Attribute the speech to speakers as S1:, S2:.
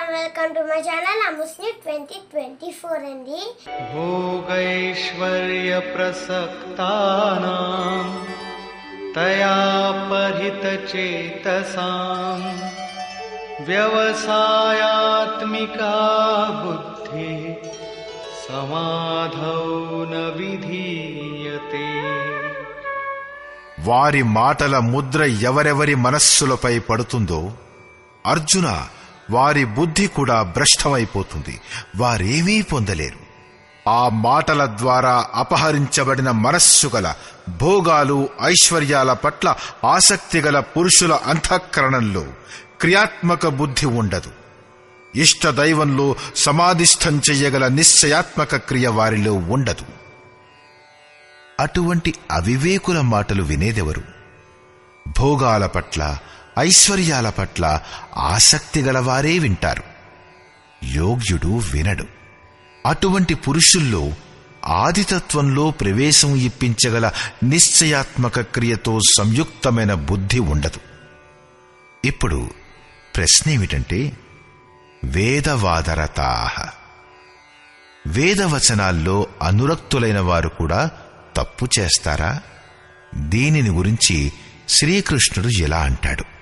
S1: and welcome to my channel Amusni 2024 అండి.
S2: భోగైశ్వర్య ప్రసక్తానాం తయా పరిహిత చేతసాం వ్యవసాయాత్మికా బుద్ధి సమాధౌ న విధీయతే.
S3: వారి మాటల ముద్ర ఎవరెవరి మనస్సులపై పడుతుందో అర్జున, వారి బుద్ధి కూడా భ్రష్టమైపోతుంది. వారేమీ పొందలేరు. ఆ మాటల ద్వారా అపహరించబడిన మనస్సు గల భోగాలు ఐశ్వర్యాల పట్ల ఆసక్తి గల పురుషుల అంతఃకరణంలో క్రియాత్మక బుద్ధి ఉండదు. ఇష్టదైవంలో సమాధిస్థం చెయ్యగల నిశ్చయాత్మక క్రియ వారిలో ఉండదు. అటువంటి అవివేకుల మాటలు వినేదెవరు? భోగాల పట్ల ఐశ్వర్యాల పట్ల ఆసక్తి గలవారే వింటారు. యోగ్యుడు వినడు. అటువంటి పురుషుల్లో ఆదితత్వంలో ప్రవేశం ఇప్పించగల నిశ్చయాత్మక క్రియతో సంయుక్తమైన బుద్ధి ఉండదు. ఇప్పుడు ప్రశ్నేమిటంటే, వేదవాదరతాః, వేదవచనాల్లో అనురక్తులైన వారు కూడా తప్పు చేస్తారా? దీనిని గురించి శ్రీకృష్ణుడు ఎలా అంటాడు?